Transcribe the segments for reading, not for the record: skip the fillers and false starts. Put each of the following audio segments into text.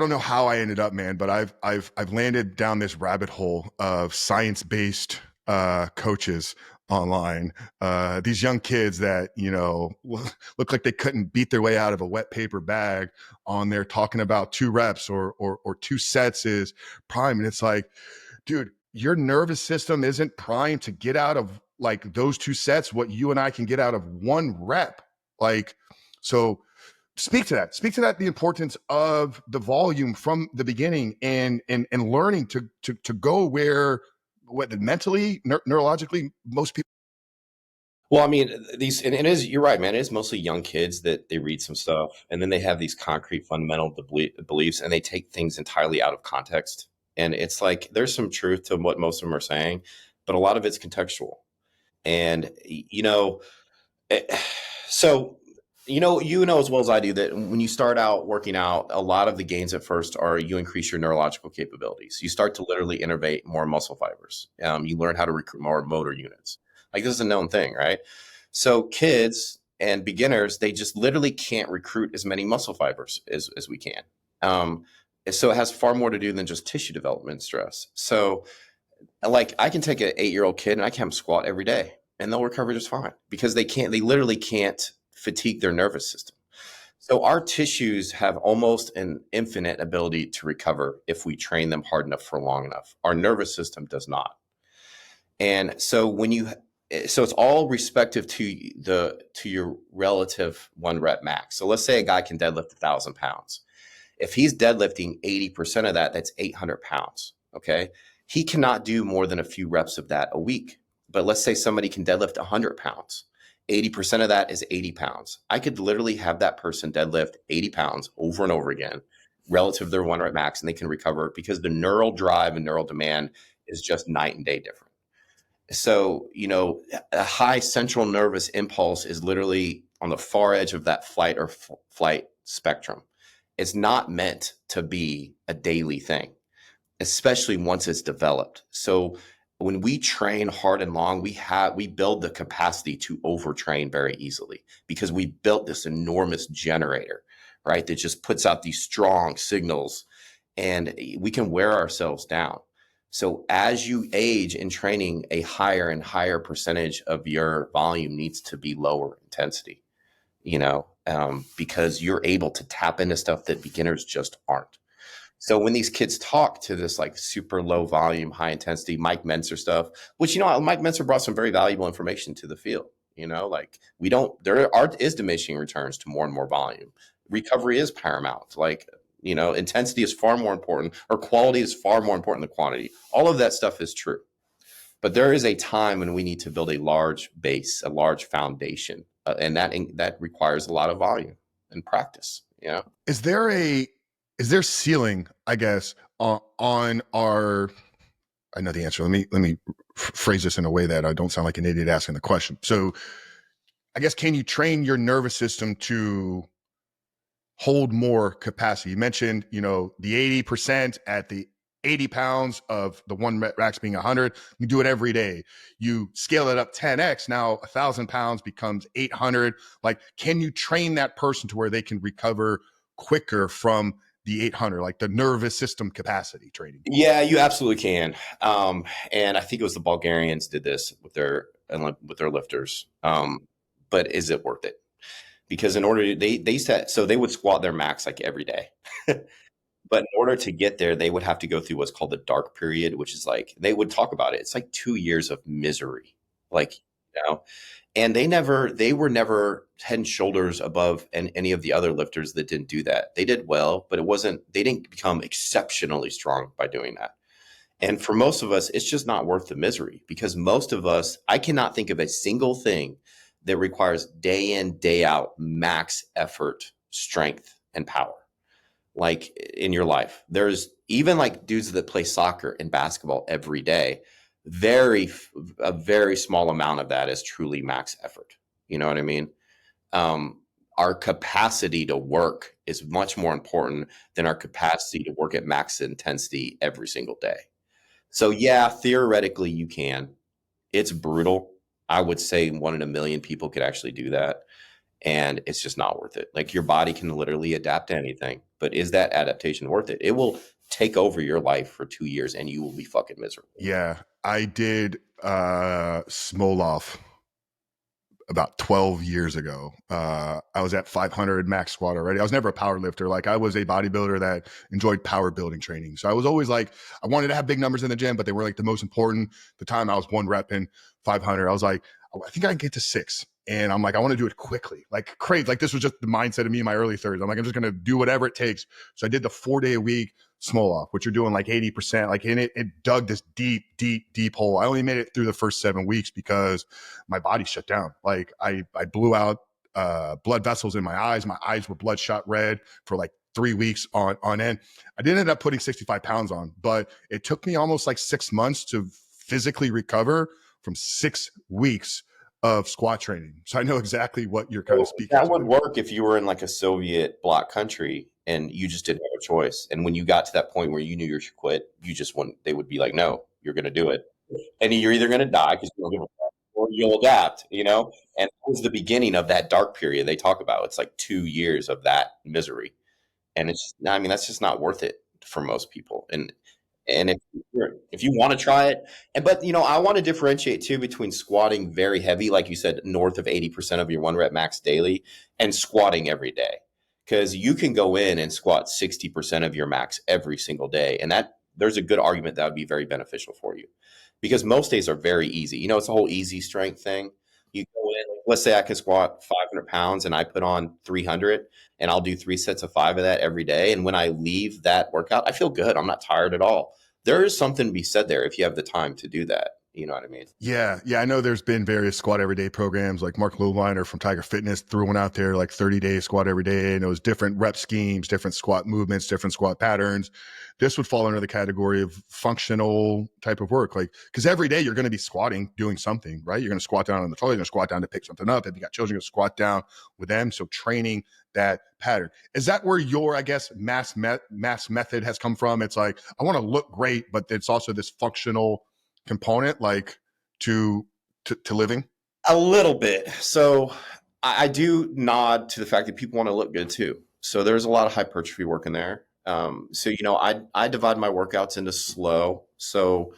don't know how I ended up, man, but I've landed down this rabbit hole of science-based coaches online. These young kids that, look like they couldn't beat their way out of a wet paper bag on there talking about 2 reps or 2 sets is prime. And it's like, dude, your nervous system isn't primed to get out of like those 2 sets what you and I can get out of 1 rep. Like, so speak to that. Speak to that, the importance of the volume from the beginning and learning to go where what mentally, neurologically, most people. Well, I mean, these, and it is, you're right, man. It is mostly young kids that they read some stuff and then they have these concrete fundamental beliefs and they take things entirely out of context. And it's like, there's some truth to what most of them are saying, but a lot of it's contextual. And, eh, so, as well as I do that when you start out working out, a lot of the gains at first are you increase your neurological capabilities. You start to literally innervate more muscle fibers. You learn how to recruit more motor units. Like this is a known thing, right? So kids and beginners, they just literally can't recruit as many muscle fibers as we can. Um, so it has far more to do than just tissue development stress. So like I can take an 8-year-old kid and I can have them squat every day and they'll recover just fine because they literally can't fatigue their nervous system. So our tissues have almost an infinite ability to recover if we train them hard enough for long enough. Our nervous system does not. And so it's all respective to your relative 1 rep max. So let's say a guy can deadlift 1,000 pounds. If he's deadlifting 80% of that, that's 800 pounds. Okay. He cannot do more than a few reps of that a week. But let's say somebody can deadlift 100 pounds. 80% of that is 80 pounds. I could literally have that person deadlift 80 pounds over and over again relative to their 1 rep max, and they can recover because the neural drive and neural demand is just night and day different. So, a high central nervous impulse is literally on the far edge of that flight or flight spectrum. It's not meant to be a daily thing, especially once it's developed. So when we train hard and long, we build the capacity to overtrain very easily because we built this enormous generator, right? That just puts out these strong signals and we can wear ourselves down. So as you age in training, a higher and higher percentage of your volume needs to be lower intensity, because you're able to tap into stuff that beginners just aren't. So when these kids talk to this like super low volume, high intensity Mike Mentzer stuff, which, Mike Mentzer brought some very valuable information to the field, like is diminishing returns to more and more volume. Recovery is paramount. Like, intensity is far more important or quality is far more important than quantity. All of that stuff is true. But there is a time when we need to build a large base, a large foundation, and that requires a lot of volume and practice. Is there ceiling, I guess, on our? I know the answer. Let me phrase this in a way that I don't sound like an idiot asking the question. So, I guess, can you train your nervous system to hold more capacity? You mentioned, the 80% at the 80 pounds of the 1 rep being 100. You do it every day. You scale it up 10x. Now 1,000 pounds becomes 800. Like, can you train that person to where they can recover quicker from the 800, like the nervous system capacity training? Yeah, you absolutely can. And I think it was the Bulgarians did this with their lifters. But is it worth it? Because in order they said so they would squat their max like every day. But in order to get there, they would have to go through what's called the dark period, which is like they would talk about it. It's like 2 years of misery. Like, and they were never head and shoulders above any of the other lifters that didn't do that. They did well, but they didn't become exceptionally strong by doing that. And for most of us, it's just not worth the misery because most of us, I cannot think of a single thing that requires day in, day out, max effort, strength, and power. Like in your life, there's even like dudes that play soccer and basketball every day. A very small amount of that is truly max effort. You know what I mean? Our capacity to work is much more important than our capacity to work at max intensity every single day. So yeah, theoretically you can. It's brutal. I would say 1 in a million people could actually do that. And it's just not worth it. Like your body can literally adapt to anything. but is that adaptation worth it? It will take over your life for 2 years and you will be fucking miserable. Yeah, I did Smolov about 12 years ago. I was at 500 max squat already. I was never a power lifter. Like, I was a bodybuilder that enjoyed power building training. So I was always like, I wanted to have big numbers in the gym, but they were like the most important. The time I was one rep in 500, I was like, oh, I think I can get to 6. And I'm like, I want to do it quickly, like crazy. Like, this was just the mindset of me in my early 30s. I'm like, I'm just going to do whatever it takes. So I did the 4-day a week small off, which you're doing like 80%. Like, in it dug this deep, deep, deep hole. I only made it through the first 7 weeks because my body shut down. Like, I blew out blood vessels in my eyes. My eyes were bloodshot red for like 3 weeks on end. I didn't end up putting 65 pounds on, but it took me almost like 6 months to physically recover from 6 weeks of squat training. So I know exactly what you're kind of speaking that to. would work if you were in like a Soviet bloc country and you just didn't have a choice. And when you got to that point where you knew you should quit, you just wouldn't, they would be like, no, you're going to do it. And you're either going to die because you don't give a fuck, or you'll adapt, you know? And it was the beginning of that dark period they talk about. It's like 2 years of that misery. And it's, I mean, that's just not worth it for most people. And if you want to try it, and but you know, I want to differentiate too between squatting very heavy, like you said, north of 80% of your one rep max daily, and squatting every day. Because you can go in and squat 60% of your max every single day, and that there's a good argument that would be very beneficial for you. Because most days are very easy. You know, it's a whole easy strength thing. You go in, let's say I can squat 500 pounds and I put on 300, and I'll do 3 sets of 5 of that every day. And when I leave that workout, I feel good. I'm not tired at all. There is something to be said there if you have the time to do that. You know what I mean? Yeah. I know there's been various squat everyday programs, like Mark Lowliner from Tiger Fitness threw one out there, like 30-day squat every day. And it was different rep schemes, different squat movements, different squat patterns. This would fall under the category of functional type of work. Like, because every day you're going to be squatting, doing something, right? You're going to squat down on the toilet, you're going to squat down to pick something up. If you got children, you're going to squat down with them. So training that pattern. Is that where your, I guess, mass method has come from? It's like, I want to look great, but it's also this functional component, like, to living? A little bit. So I do nod to the fact that people want to look good too. So there's a lot of hypertrophy work in there. So you know, I divide my workouts into slow. So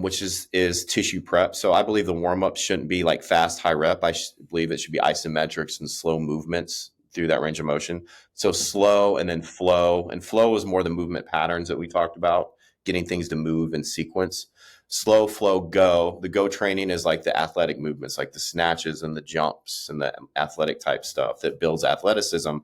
which is tissue prep. So I believe the warm up shouldn't be like fast, high rep. I believe it should be isometrics and slow movements through that range of motion. So slow and then flow. And flow is more the movement patterns that we talked about, getting things to move in sequence. Slow, flow, go. The go training is like the athletic movements, like the snatches and the jumps and the athletic type stuff that builds athleticism.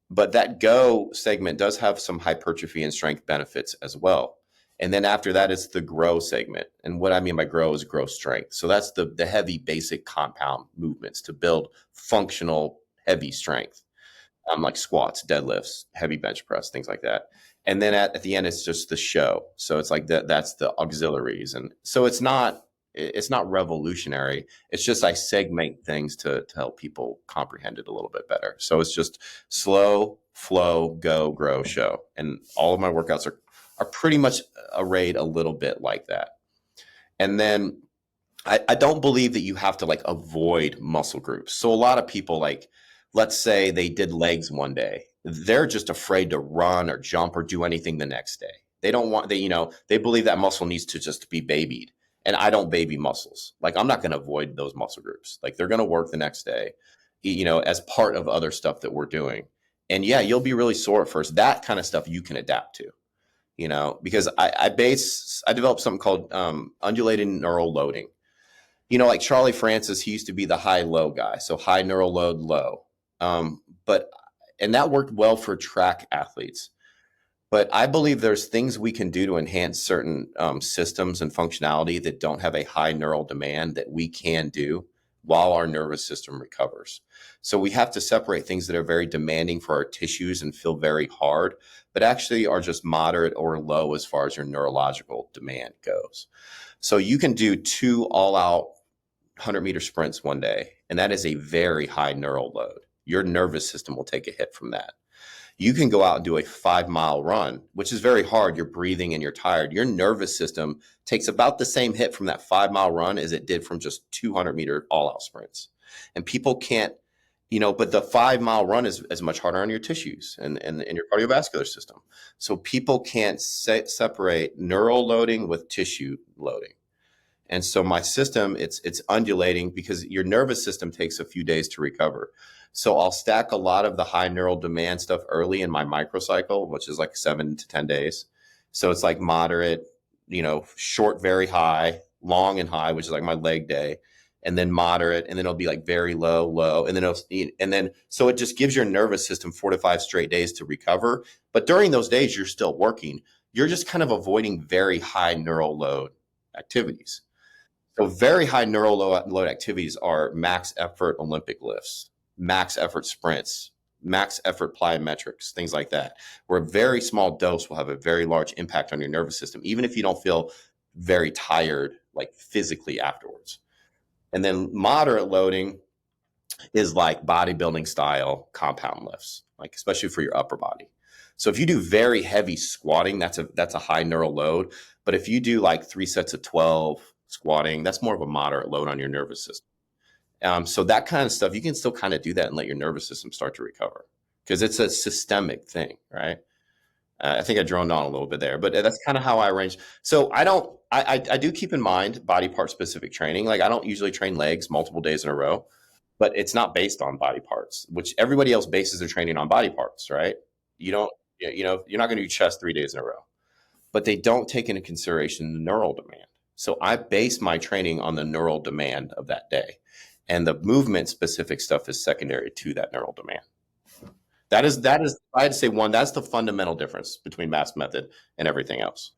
But that go segment does have some hypertrophy and strength benefits as well. And then after that, it's the grow segment. And what I mean by grow is grow strength. So that's the heavy basic compound movements to build functional heavy strength, like squats, deadlifts, heavy bench press, things like that. And then at the end, it's just the show. So it's like that's the auxiliaries. And so it's not revolutionary. It's just I segment things to help people comprehend it a little bit better. So it's just slow, flow, go, grow, show. And all of my workouts are pretty much arrayed a little bit like that. And then I don't believe that you have to like avoid muscle groups. So a lot of people, like, let's say they did legs one day, they're just afraid to run or jump or do anything the next day. They don't want, they believe that muscle needs to just be babied. And I don't baby muscles. Like, I'm not going to avoid those muscle groups. Like, they're going to work the next day, as part of other stuff that we're doing. And yeah, you'll be really sore at first. That kind of stuff you can adapt to, because I developed something called undulating neural loading. Like Charlie Francis, he used to be the high-low guy. So high neural load, low. And that worked well for track athletes. But I believe there's things we can do to enhance certain systems and functionality that don't have a high neural demand that we can do while our nervous system recovers. So we have to separate things that are very demanding for our tissues and feel very hard, but actually are just moderate or low as far as your neurological demand goes. So you can do 2 all-out 100-meter sprints one day, and that is a very high neural load. Your nervous system will take a hit from that. You can go out and do a 5-mile run, which is very hard. You're breathing and you're tired. Your nervous system takes about the same hit from that 5-mile run as it did from just 200-meter all-out sprints. And people can't but the 5 mile run is much harder on your tissues and your cardiovascular system. So people can't separate neural loading with tissue loading. And so my system, it's undulating because your nervous system takes a few days to recover. So I'll stack a lot of the high neural demand stuff early in my microcycle, which is like 7 to 10 days. So it's like moderate, short, very high, long and high, which is like my leg day, and then moderate, and then it'll be like very low, low, and then so it just gives your nervous system 4 to 5 straight days to recover. But during those days, you're still working. You're just kind of avoiding very high neural load activities. So very high neural load activities are max effort Olympic lifts, max effort sprints, max effort plyometrics, things like that, where a very small dose will have a very large impact on your nervous system, even if you don't feel very tired, like physically afterwards. And then moderate loading is like bodybuilding style compound lifts, like especially for your upper body. So if you do very heavy squatting, that's a high neural load. But if you do like 3 sets of 12 squatting, that's more of a moderate load on your nervous system. So that kind of stuff, you can still kind of do that and let your nervous system start to recover because it's a systemic thing, right? I think I droned on a little bit there, but that's kind of how I arrange. So I do keep in mind body part specific training. Like I don't usually train legs multiple days in a row, but it's not based on body parts, which everybody else bases their training on body parts, right? You don't, you're not going to do chest 3 days in a row, but they don't take into consideration the neural demand. So I base my training on the neural demand of that day. And the movement specific stuff is secondary to that neural demand. That is, I had to say one, that's the fundamental difference between mass method and everything else.